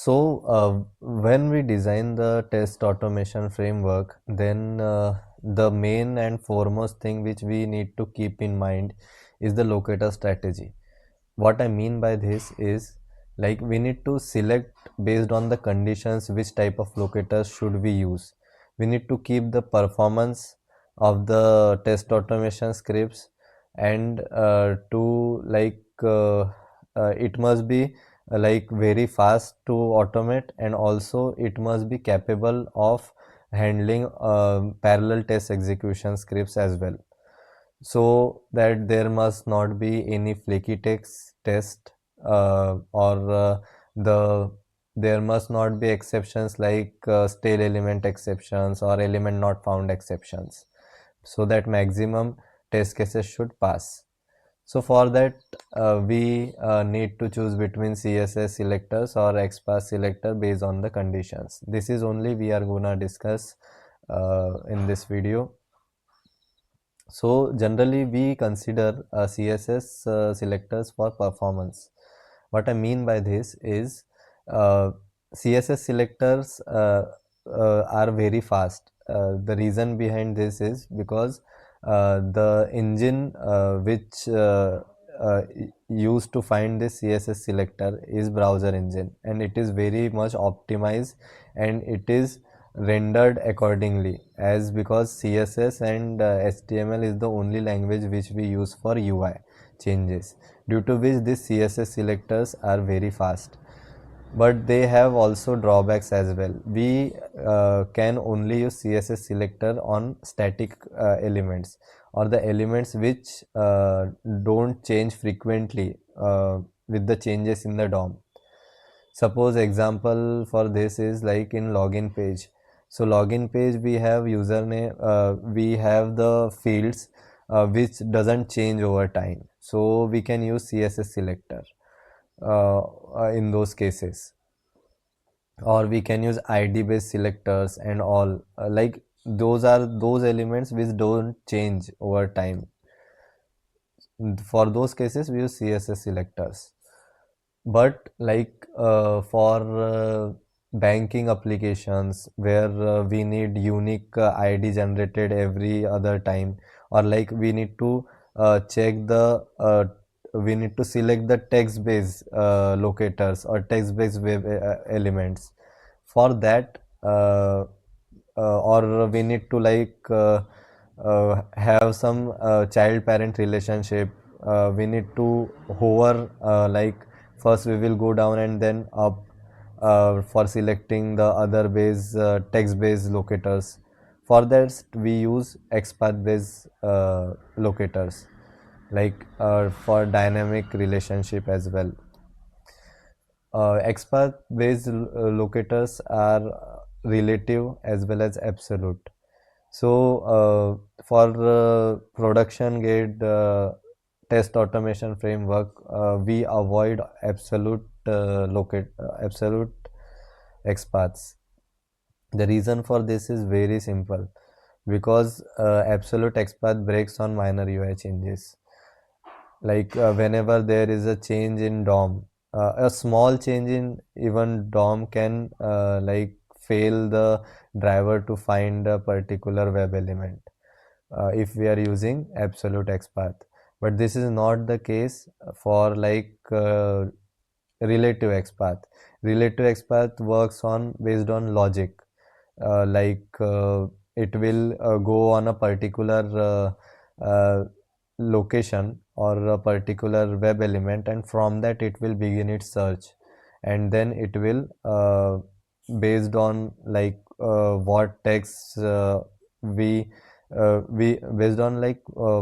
When we design the test automation framework, then the main and foremost thing which we need to keep in mind is the locator strategy. What I mean by this is, like, we need to select based on the conditions which type of locators should we use. We need to keep the performance of the test automation scripts, and it must be like very fast to automate, and also it must be capable of handling parallel test execution scripts as well, so that there must not be any flaky text test, or there must not be exceptions like stale element exceptions or element not found exceptions, so that maximum test cases should pass. So for that, we need to choose between CSS selectors or XPath selector based on the conditions. This is only we are gonna discuss in this video. So generally we consider CSS selectors for performance. What I mean by this is, uh, CSS selectors are very fast. The reason behind this is because the engine which used to find this CSS selector is browser engine, and it is very much optimized, and it is rendered accordingly, as because CSS and HTML is the only language which we use for UI changes, due to which these CSS selectors are very fast. But they have also drawbacks as well. We can only use CSS selector on static elements, or the elements which don't change frequently with the changes in the DOM. Suppose example for this is like in login page. So login page, we have username, we have the fields which doesn't change over time, so we can use CSS selector in those cases, or we can use ID based selectors and all, like those are those elements which don't change over time. For those cases we use CSS selectors. But like for banking applications where we need unique ID generated every other time, or like we need to check the we need to select the text based locators or text based web elements. For that, or we need to have some child parent relationship, we need to hover, like first we will go down and then up for selecting the other base text based locators. For that we use XPath based locators, like for dynamic relationship as well. XPath based locators are relative as well as absolute. So for production grade test automation framework, we avoid absolute XPaths. The reason for this is very simple, because absolute XPath breaks on minor UI changes. Like whenever there is a change in DOM, a small change in even DOM can fail the driver to find a particular web element if we are using absolute XPath. But this is not the case for relative XPath. Relative XPath works on based on logic, it will go on a particular location or a particular web element, and from that it will begin its search, and then it will based on what text we based on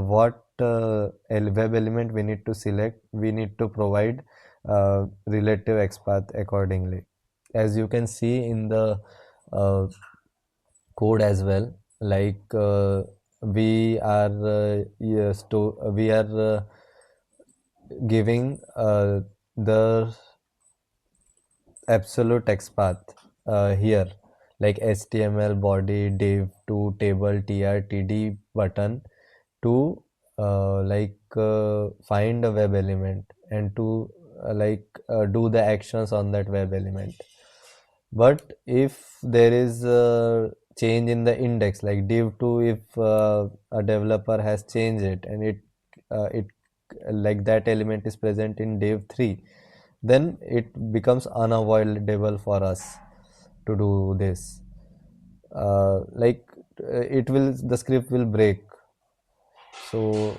what web element we need to select, we need to provide relative XPath accordingly. As you can see in the uh, code as well, we are yes, we are giving the absolute XPath here, like HTML body div to table trtd button to find a web element, and to do the actions on that web element. But if there is a change in the index, like div2, if a developer has changed it and it like that element is present in div3, then it becomes unavoidable for us to do this. Like it will, the script will break. So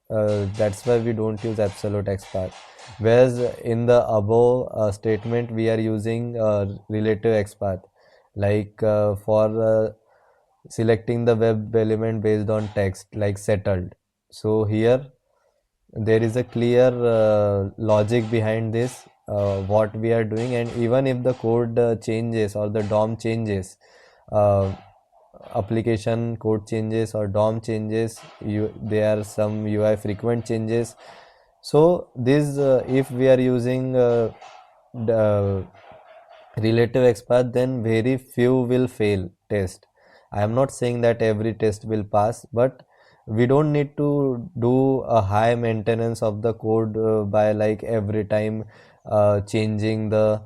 that's why we don't use absolute XPath. Whereas in the above statement, we are using relative XPath, like for selecting the web element based on text, like settled. So here there is a clear logic behind this, what we are doing, and even if the code changes or the DOM changes, uh, application code changes or DOM changes, there are some UI frequent changes. So this if we are using the relative XPath, then very few will fail test. I am not saying that every test will pass, but we don't need to do a high maintenance of the code by like every time changing the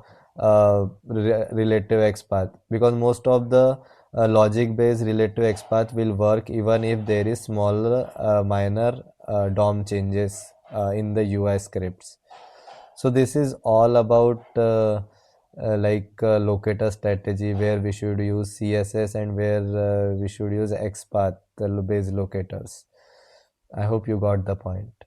relative XPath, because most of the logic based relative XPath will work even if there is smaller minor DOM changes in the UI scripts. So this is all about locator strategy, where we should use CSS and where we should use XPath based locators. I hope you got the point.